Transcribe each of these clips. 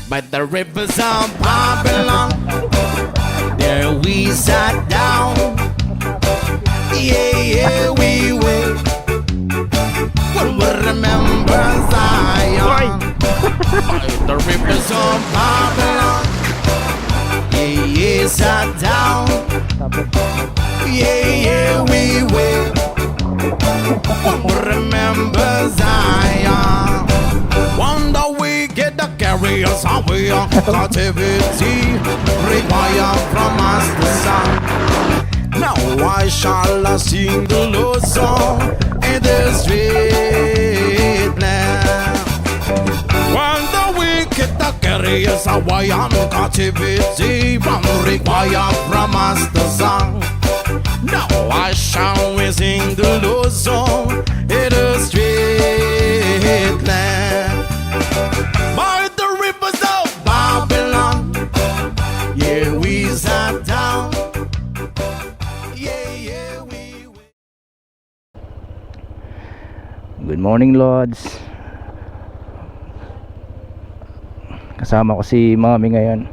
by the rivers of Babylon. There we sat down. Yeah, we will. We'll remember Zion by the rivers of Babylon. Yeah, sat down. Yeah, we will. We'll remember Zion. One day we get the carriers away. Captivity require from us the sun. Now I shall sing the Lord's song in the street land. When the wicked the carriers away on captivity, require from us the song. Now I shall sing the Lord's song in the street land. By the rivers of Babylon, yeah, we sat down. Good morning, Lods. Kasama ko si Mami ngayon.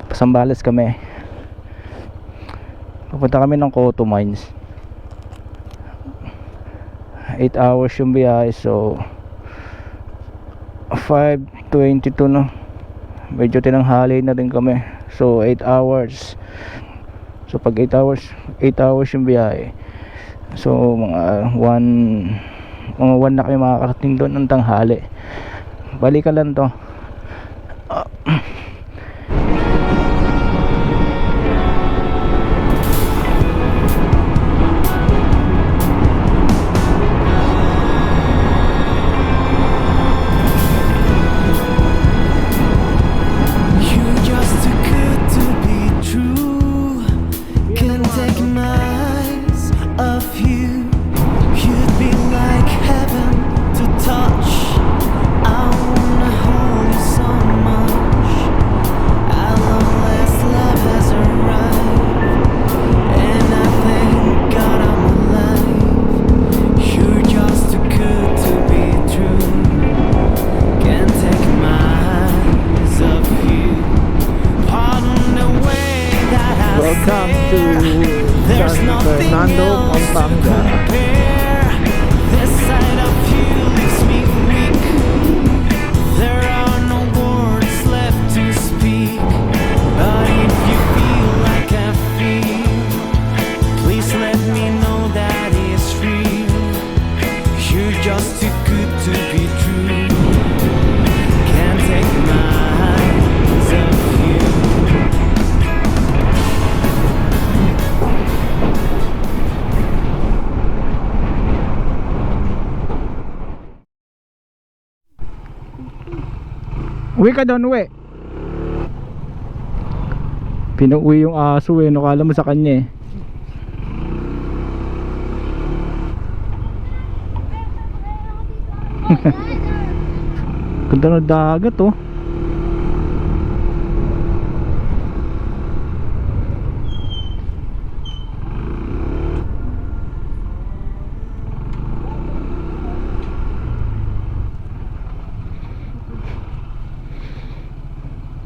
Pasambales kami. Pupunta kami ng Cotto Mines. 8 hours yung biyahe, so 5:22 no. Medyo tinanghali na din kami. So 8 hours. So pag 8 hours yung biyahe. So mga 1 na kami makakarating doon ng tanghali. Balikan lang to. Welcome to San Fernando, Pampanga. This side of you leaves me weak. There are no words left to speak. But if you feel like I feel, please let me know that it's real. You're just too good to be true. Can't take my eyes off you. Uwi ka doon, uwi. Pinauwi yung aso eh. Nakala mo sa kanya eh. Ganda na dagat oh.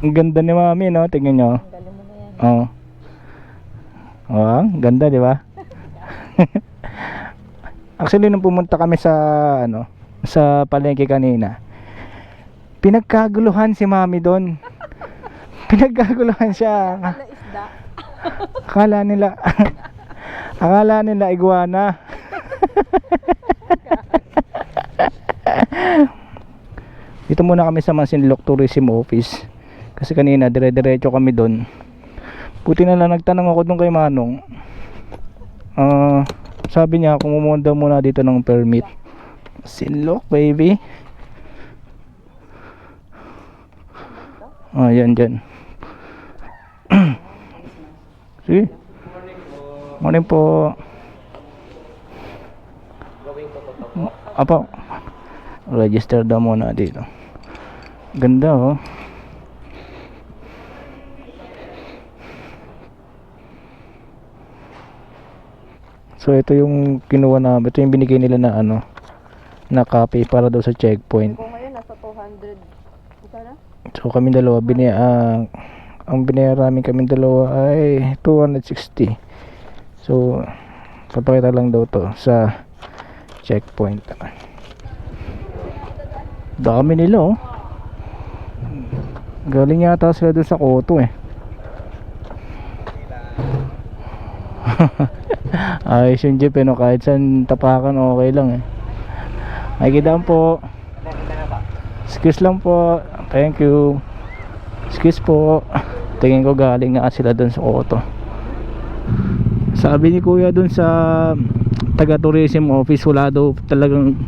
Ang ganda ni Mami, no? Tingnan nyo. Oo. Oh, ganda, di ba? Actually, nung pumunta kami sa sa palengke kanina, pinagkaguluhan si Mami doon. Pinagkaguluhan siya. Akala nila akala nila iguana. Dito muna kami sa Masinloc Tourism Office. Kasi kanina dire-diretso kami doon. Buti na lang nagtanong ako doon kay Manong. Sabi niya kumuha daw muna dito ng permit. Sinlock baby. Yan dyan. Sige. Morning po. Apa? Register daw muna dito. Ganda oh. So ito yung kinuha na, ito yung binigay nila na na copy para daw sa checkpoint. Kung ngayon nasa 200. Ito na? So kami dalawa, ang binayaran namin kami dalawa ay 260. So papakita lang daw to sa checkpoint. Dami nila oh. Galing yata sila dun sa Koto eh. Ayos yung jeep eh, no? Kahit saan tapakan okay lang eh. Nakikidaan po. Excuse lang po. Thank you. Excuse po. Tingin ko galing nga sila dun sa Koto. Sabi ni kuya dun sa taga tourism office, wala daw talagang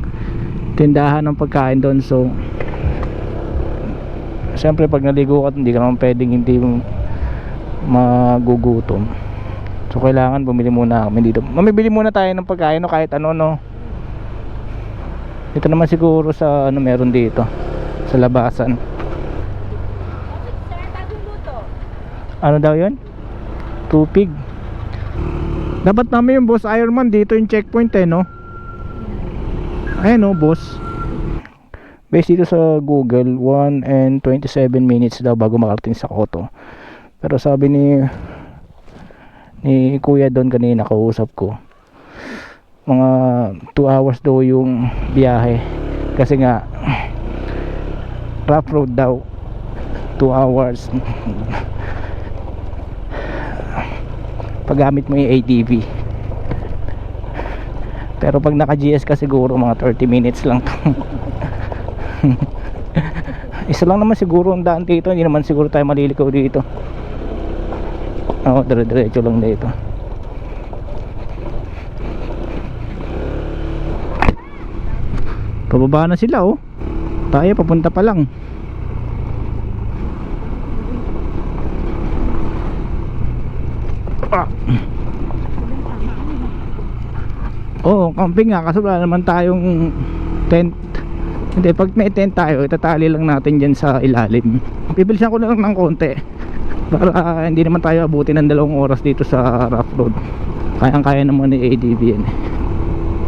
tindahan ng pagkain dun. So siyempre pag naligo ka, hindi ka naman pwedeng hindi magugutom. So kailangan bumili muna kami dito. Mamibili muna tayo ng pagkain no, kahit ano no. Dito naman siguro sa ano meron dito sa labasan. Ano daw yun? Tupig. Dapat namin yung Boss Ironman dito yung checkpoint eh no. Ayan no boss. Based dito sa Google 1 and 27 minutes daw bago makarating sa Koto. Pero sabi ni kuya doon kanina, kausap ko, mga 2 hours daw yung biyahe kasi nga rough road daw. 2 hours paggamit mo yung ATV. Pero pag naka GS ka siguro mga 30 minutes lang to. Isa lang naman siguro ang daan dito, hindi naman siguro tayo malilikaw dito. Dire-diretso lang dito. Pababa na sila oh. Tayo papunta pa lang. Oh, camping nga kasi wala naman tayong tent. Hindi, pag may tent tayo, itatali lang natin dyan sa ilalim. Bibilisan ko lang ng konti para hindi naman tayo abutin ng 2 oras dito sa rough road. Kayang-kaya naman ni ADV yan.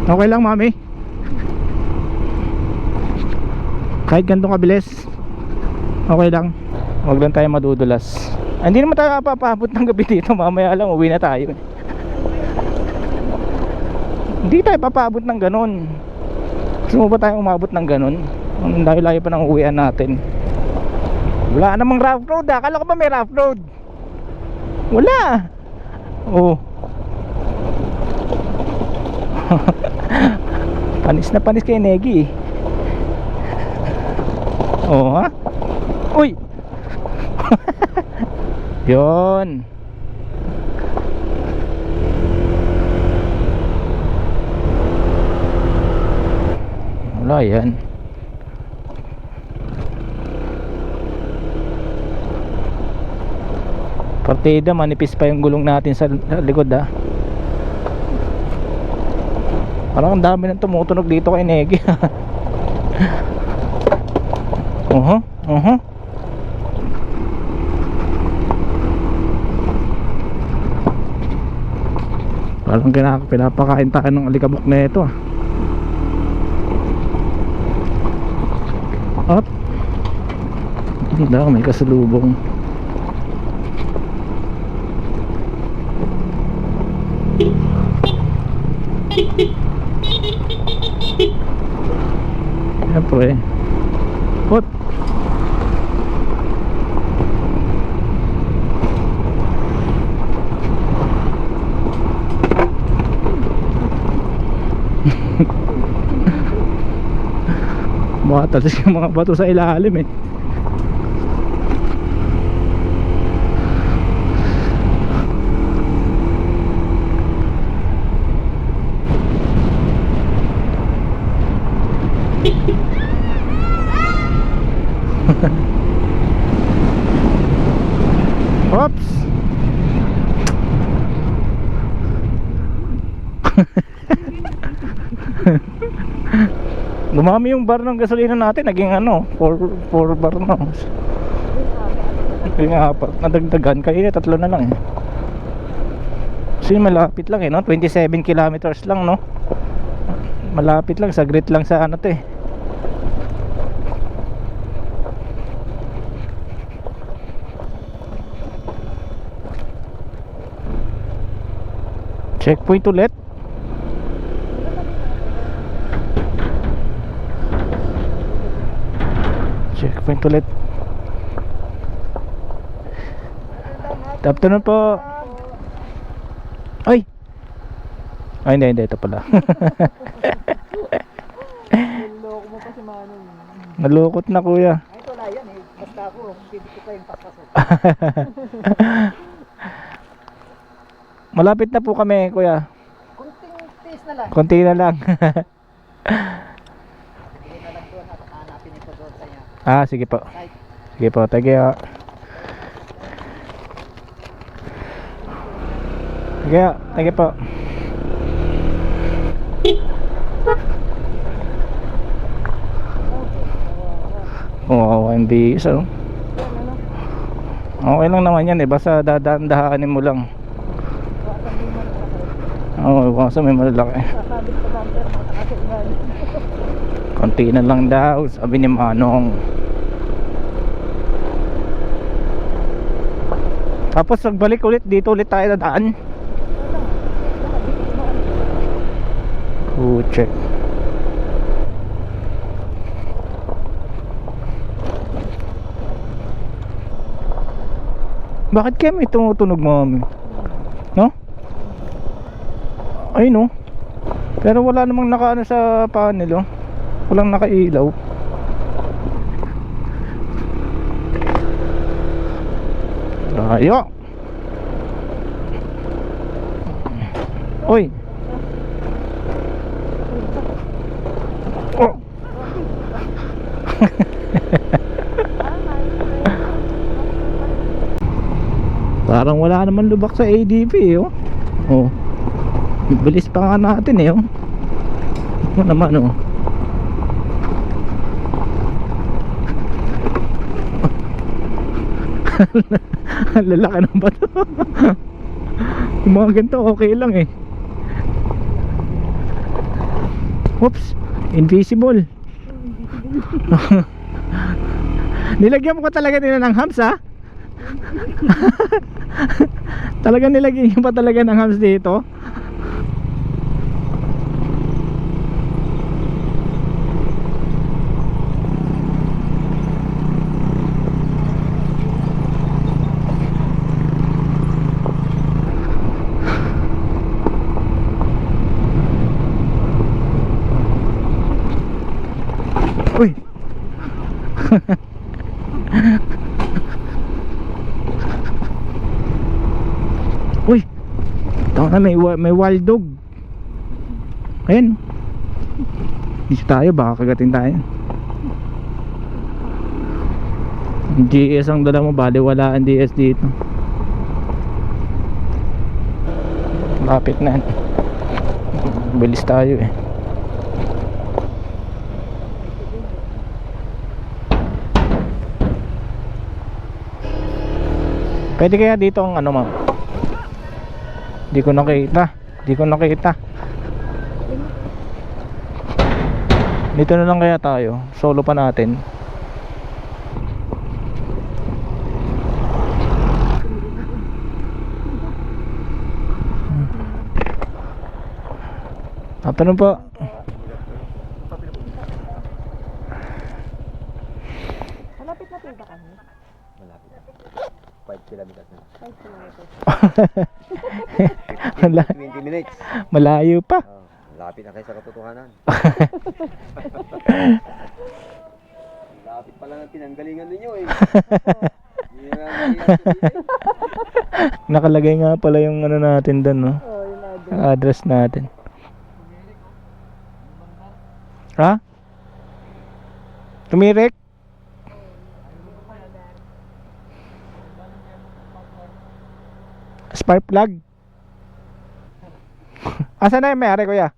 Okay lang mami? Kahit ganito kabilis, okay lang. Huwag lang tayo madudulas. Hindi naman tayo papabot ng gabi dito. Mamaya lang uwi na tayo. Hindi tayo papabot ng ganun. Gusto mo ba tayo umabot ng ganun? Ang layo-layo pa ng uwian natin. Wala namang rough road ah. Akala ko ba may rough road? Wala. Oh. Panis na panis kay Negi. Oh ha? Uy. Yon. Wala yan. Partida, manipis pa yung gulong natin sa likod ah. Parang ang dami nang tumutunog dito kay Negi. Parang pinapakain tayo ng alikabok na ito ah. Up. Hindi na may kasalubong. Siyempre hot. Matalas yung mga bato sa ilalim eh. Oops. Dumami yung bar ng gasolina natin, naging ano, 4 bar na. Naging 4, nadagdagan, kaya 3 na lang eh. Kasi malapit lang eh, no? 27 kilometers lang, no? Malapit lang, saglit lang sa ano to eh. Checkpoint ulit. Checkpoint ulit. Afternoon po. Ay! Ay, hindi, ito pala. Loko mo pa si Manong. Nalukot na kuya. Ay, ito na yan eh. Basta ako, hindi ko pa yung papasok. Malapit na po kami kuya. Kunting tiis na lang. Konti na lang. Hindi na lang doon at hanapin ito doon sa niya. Ah, sige po. Right. Sige po, thank you. Thank you po. Oo, hindi isa. Okay lang naman yan eh, basta dadaan-dahanin mo lang. Oo, basta may malalaki. Sasabit sa bumper, makakasinan. Konti na lang daw, sabi ni Manong. Tapos nagbalik ulit, dito ulit tayo dadaan. Check. Bakit kaya may tumutunog mami? No? Ay no. Pero wala namang nakaano sa panel oh. Walang nakailaw. Ayo. Oy. Oh. Parang wala naman lubak sa ADP oh. Oh. Bilis pa nga natin eh oh. Ano naman oh. Ang lalaki ng bato. Yung mga ganito okay lang eh. Oops, invisible. Nilagyan mo ko talaga nila ng hams ha. Talaga nilagyan pa talaga ng hams dito. Uy. Uy. Tama na, may wild dog. Ayan. Dito tayo, baka kagatin tayo. GS ang dala mo, bali wala ang DS dito. Lapit na. Bilis tayo eh. Pwede kaya dito ang ano ma'am? Di ko nakita. Dito na lang kaya tayo. Solo pa natin. Tanong po. Malapit na ba kami? 5 kilometers na. 5 kilometers. 20 minutes. Malayo pa. Oh, lapit na kayo sa katotohanan. Lapit pa lang ang pinanggalingan ninyo eh. Hindi na Nakalagay nga pala yung ano natin doon, no? Oh, yun na doon. Ang address natin. Ha? Tumirik? Spark plug? Asan na yung may-ari kuya?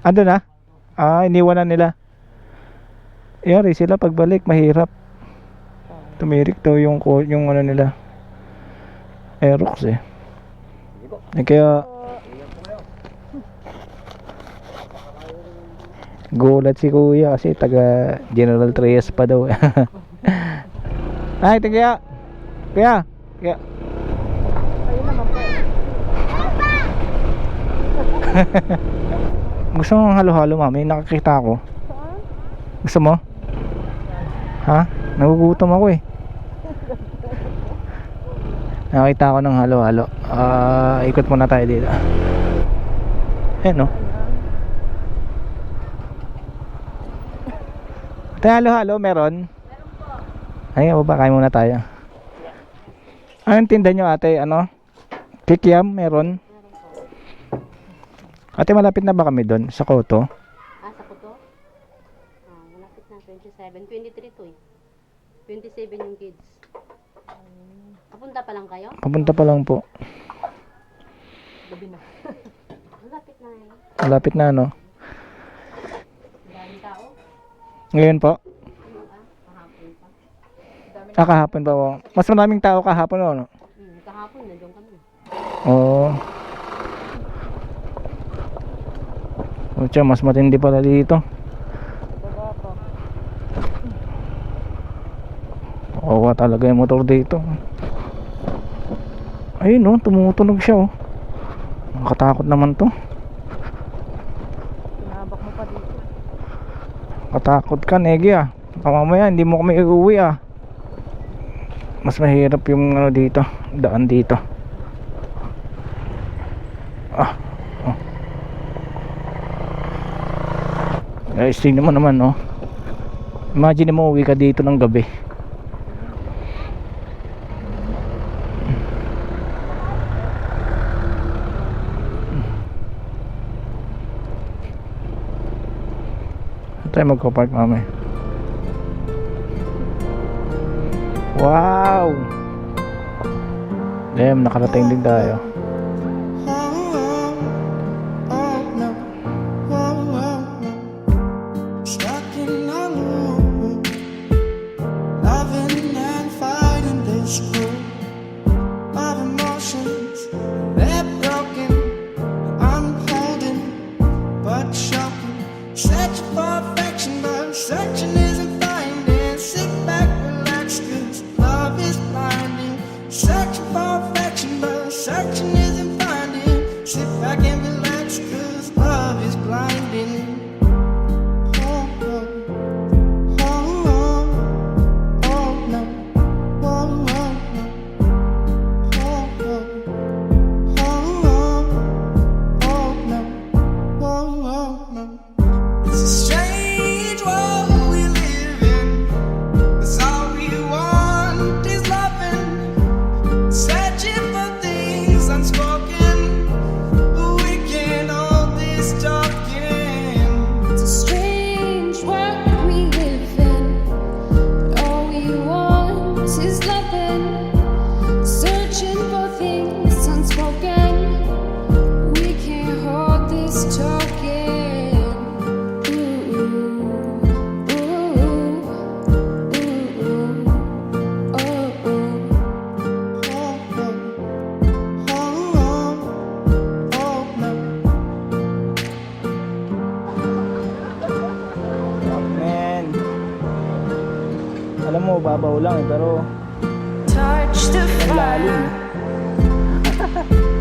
Ando na? Ah, iniwan na nila. Yari sila pagbalik mahirap. Tumirik daw yung ano nila. Aerox eh. Kaya gulat si kuya kasi taga General Trias pa daw. Ay, kaya Ayun naman po. Gusto mo ng halo-halo, mami? Nakakita ako. Gusto mo? Ha? Nagugutom ako eh. Nakita ako ng halo-halo. Ikot muna tayo dito. Ayan, no? Tayo halo-halo, meron? Ay, baba, kain muna tayo. Anong tinda nyo, ate? Ano? Kikiam, meron? Ate, malapit na ba kami doon? Sa Koto? Sa Koto? Malapit na, 27. 23 to eh. 27 yung kids. Papunta pa lang kayo? Papunta pa lang po. Gabi na. Malapit na eh. Malapit na, no? Daming tao. Ngayon po? Kahapon pa. Kahapon pa po. Mas maraming tao kahapon, no? Kahapon, nandiyon kami. Oo. O tiyan, mas matindi pala dito. Oo, talaga yung motor dito. Ayun, no? Tumutunog siya, oh. Nakatakot naman to. Tinabak mo pa dito. Katakot ka, Negi, ah. Mamaya, hindi mo kami iuwi, ah. Mas mahirap yung ano dito, daan dito. Oh. Guys, tingnan mo naman, no? Imagine mo, uwi ka dito ng gabi. Tayo magko-park, mami. Wow! Damn, nakarating din tayo. Stuck in a loop, loving and fighting this group of emotions. They're broken, I'm holding, but shocking. Searching for affection, but searching isn't finding. Sit back, relax, 'cause love is blinding. Searching for affection, but searching isn't finding. Sit back and relax, 'cause love is blinding. It's a strange world we live in, 'cause all we want is loving. Searching for things unspoken, but we can't hold this talking. It's a strange world we live in. All we want is loving. Searching for things unspoken. We can't hold this talking. Ooh, ooh, ooh, oh, Man. Alam mo, babaw lang, pero touch the ang lalim. fire.